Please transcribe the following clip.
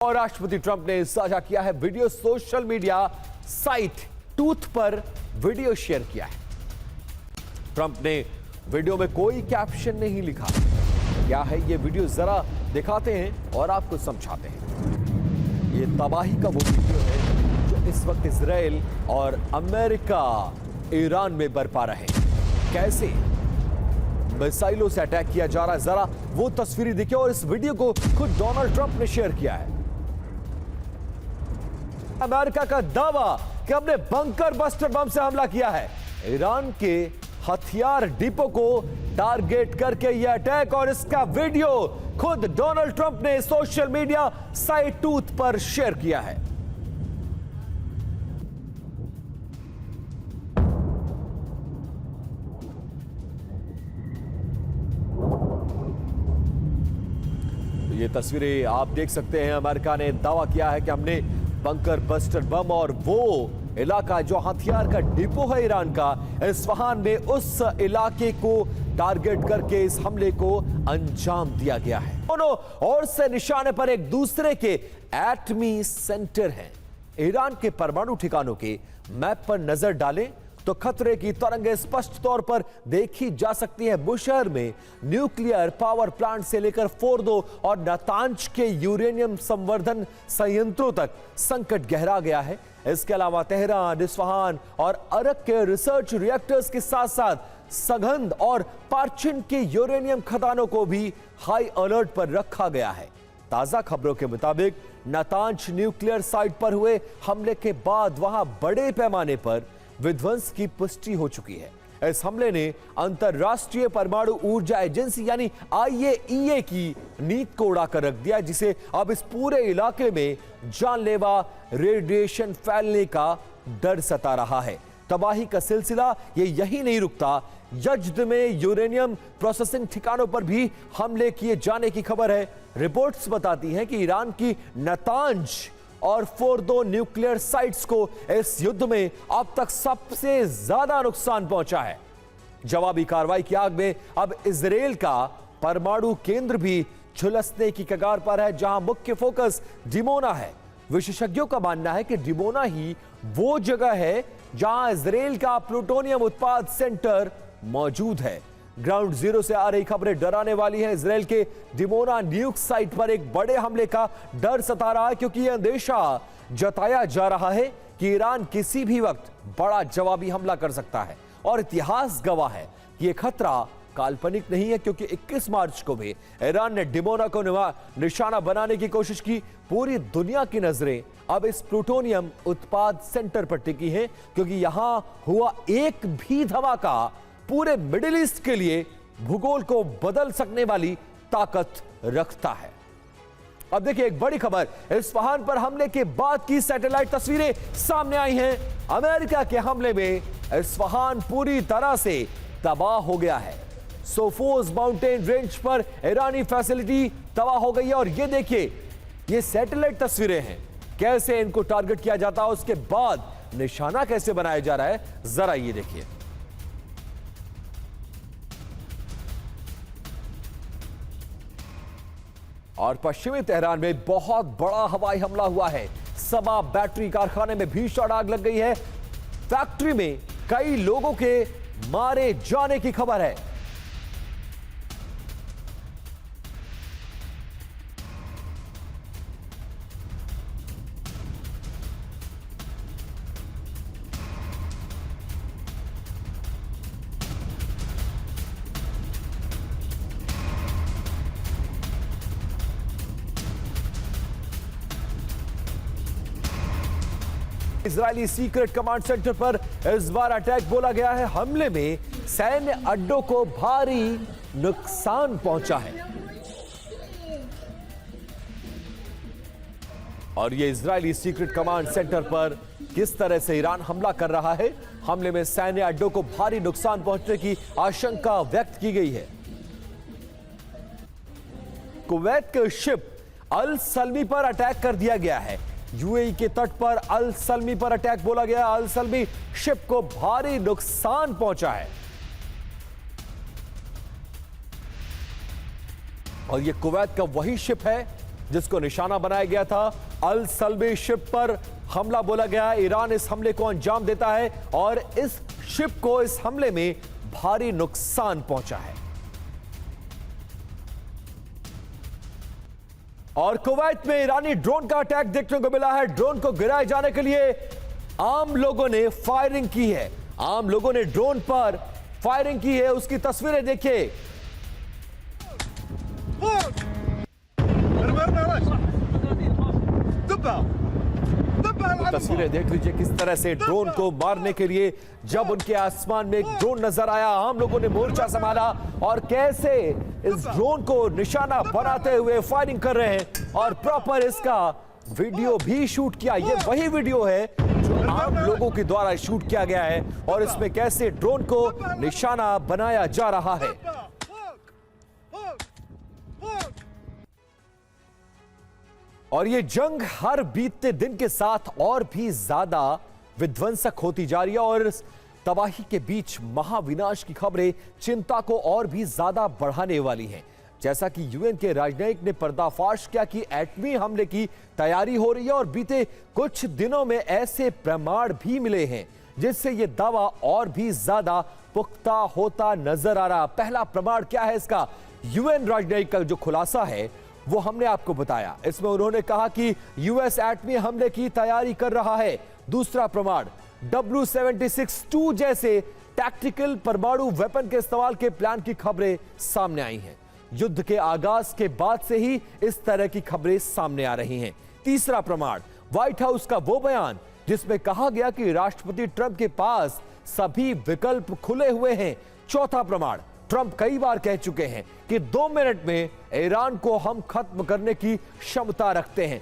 और राष्ट्रपति ट्रंप ने साझा किया है video. Social media site truth पर वीडियो शेयर किया है। ट्रंप ने वीडियो में कोई कैप्शन नहीं लिखा। क्या है ये वीडियो, जरा दिखाते हैं और आपको समझाते हैं। ये तबाही का वो वीडियो है जो इस वक्त इजराइल और अमेरिका ईरान में बरपा रहे हैं। कैसे मिसाइलों से अटैक किया जा रहा है, जरा वो तस्वीरें देखिए। और इस वीडियो को खुद डोनाल्ड ट्रंप ने शेयर किया है। अमेरिका का दावा कि हमने बंकर बस्टर बम से हमला किया है। ईरान के हथियार डिपो को टारगेट करके यह अटैक, और इसका वीडियो खुद डोनाल्ड ट्रंप ने सोशल मीडिया साइट ट्रूथ पर शेयर किया है। ये तस्वीरें आप देख सकते हैं। अमेरिका ने दावा किया है कि हमने बंकर बस्टर बम और वो इलाका जो हथियार का डिपो है ईरान का, इस्फहान में, उस इलाके को टारगेट करके इस हमले को अंजाम दिया गया है। दोनों ओर से निशाने पर एक दूसरे के एटमी सेंटर हैं। ईरान के परमाणु ठिकानों के मैप पर नजर डालें तो खतरे की तरंगें स्पष्ट तौर पर देखी जा सकती है। बुशहर में न्यूक्लियर पावर प्लांट से लेकर फोर्दो और नातांज के यूरेनियम संवर्धन संयंत्रों तक संकट गहरा गया है। इसके अलावा तेहरान, इस्फहान और अरक के रिसर्च रिएक्टर्स के साथ साथ सगंध और पार्चिन के यूरेनियम खदानों को भी हाई अलर्ट पर रखा गया है। ताजा खबरों के मुताबिक नातांज न्यूक्लियर साइट पर हुए हमले के बाद वहां बड़े पैमाने पर विध्वंस की पुष्टि हो चुकी है। इस हमले ने अंतरराष्ट्रीय परमाणु ऊर्जा एजेंसी यानी IAEA की नींद को उड़ाकर रख दिया, जिसे अब इस पूरे इलाके में जानलेवा रेडिएशन फैलने का डर सता रहा है। तबाही का सिलसिला ये यही नहीं रुकता। यज्द में यूरेनियम प्रोसेसिंग ठिकानों पर भी हमले किए जाने की खबर है। रिपोर्ट्स बताती हैं कि ईरान की नातांज और फोर्दो न्यूक्लियर साइट्स को इस युद्ध में अब तक सबसे ज्यादा नुकसान पहुंचा है। जवाबी कार्रवाई की आग में अब इजराइल का परमाणु केंद्र भी झुलसने की कगार पर है, जहां मुख्य फोकस डिमोना है। विशेषज्ञों का मानना है कि डिमोना ही वो जगह है जहां इजराइल का प्लूटोनियम उत्पाद सेंटर मौजूद है। ग्राउंड जीरो से आ रही खबरें डराने वाली हैं। इजराइल के डिमोना न्यूक साइट पर एक बड़े हमले का डर सता रहा है, क्योंकि यह अंदेशा जताया जा रहा है कि ईरान किसी भी वक्त बड़ा जवाबी हमला कर सकता है। और इतिहास गवाह है कि यह खतरा काल्पनिक नहीं है, क्योंकि 21 मार्च को भी ईरान ने डिमोना को निशाना बनाने की कोशिश की। पूरी दुनिया की नजरें अब इस प्लूटोनियम उत्पाद सेंटर पर टिकी हैं, क्योंकि यहां हुआ एक भी धमाका पूरे मिडिल ईस्ट के लिए भूगोल को बदल सकने वाली ताकत रखता है। अब देखिए एक बड़ी खबर, इस्फहान पर हमले के बाद की सैटेलाइट तस्वीरें सामने आई हैं। अमेरिका के हमले में इस्फहान पूरी तरह से तबाह हो गया है। सोफोज माउंटेन रेंज पर ईरानी फैसिलिटी तबाह हो गई है। और ये देखिए, ये सैटेलाइट तस्वीरें हैं, कैसे इनको टारगेट किया जाता है, उसके बाद निशाना कैसे बनाया जा रहा है, जरा ये देखिए। और पश्चिमी तेहरान में बहुत बड़ा हवाई हमला हुआ है। सबा बैटरी कारखाने में भीषण आग लग गई है। फैक्ट्री में कई लोगों के मारे जाने की खबर है। इजरायली सीक्रेट कमांड सेंटर पर इस बार अटैक बोला गया है। हमले में सैन्य अड्डों को भारी नुकसान पहुंचा है। और ये इजरायली सीक्रेट कमांड सेंटर पर किस तरह से ईरान हमला कर रहा है। हमले में सैन्य अड्डों को भारी नुकसान पहुंचने की आशंका व्यक्त की गई है। कुवैत के शिप अल सलमी पर अटैक कर दिया गया है। यूएई के तट पर अल सलमी पर अटैक बोला गया। अल सलमी शिप को भारी नुकसान पहुंचा है। और यह कुवैत का वही शिप है जिसको निशाना बनाया गया था। अल सल्बी शिप पर हमला बोला गया। ईरान इस हमले को अंजाम देता है और इस शिप को इस हमले में भारी नुकसान पहुंचा है। और कुवैत में ईरानी ड्रोन का अटैक देखने को मिला है। ड्रोन को गिराए जाने के लिए आम लोगों ने फायरिंग की है। आम लोगों ने ड्रोन पर फायरिंग की है। उसकी तस्वीरें देखिए। तस्वीरें देख लीजिए किस तरह से ड्रोन को मारने के लिए जब उनके आसमान में एक ड्रोन नजर आया, आम लोगों ने मोर्चा संभाला और कैसे इस ड्रोन को निशाना बनाते हुए फायरिंग कर रहे हैं और प्रॉपर इसका वीडियो भी शूट किया। ये वही वीडियो है जो आम लोगों के द्वारा शूट किया गया है और इसमें कैसे ड्रोन को निशाना बनाया जा रहा है। और ये जंग हर बीतते दिन के साथ और भी ज्यादा विध्वंसक होती जा रही है और इस तबाही के बीच महाविनाश की खबरें चिंता को और भी ज्यादा बढ़ाने वाली हैं। जैसा कि यूएन के राजनयिक ने पर्दाफाश किया कि एटमी हमले की तैयारी हो रही है और बीते कुछ दिनों में ऐसे प्रमाण भी मिले हैं जिससे यह दावा और भी ज्यादा पुख्ता होता नजर आ रहा। पहला प्रमाण क्या है इसका? यूएन राजनयिक का जो खुलासा है वो हमने आपको बताया। इसमें उन्होंने कहा कि यूएस एटमी हमले की तैयारी कर रहा है। दूसरा प्रमाण W76-2 जैसे टैक्टिकल परमाणु वेपन के इस्तेमाल के प्लान की खबरें सामने आई हैं। युद्ध के आगाज के बाद से ही इस तरह की खबरें सामने आ रही हैं। तीसरा प्रमाण व्हाइट हाउस का वो बयान जिसमें कहा गया कि राष्ट्रपति ट्रंप के पास सभी विकल्प खुले हुए हैं। चौथा प्रमाण ट्रंप कई बार कह चुके हैं कि 2 मिनट में ईरान को हम खत्म करने की क्षमता रखते हैं।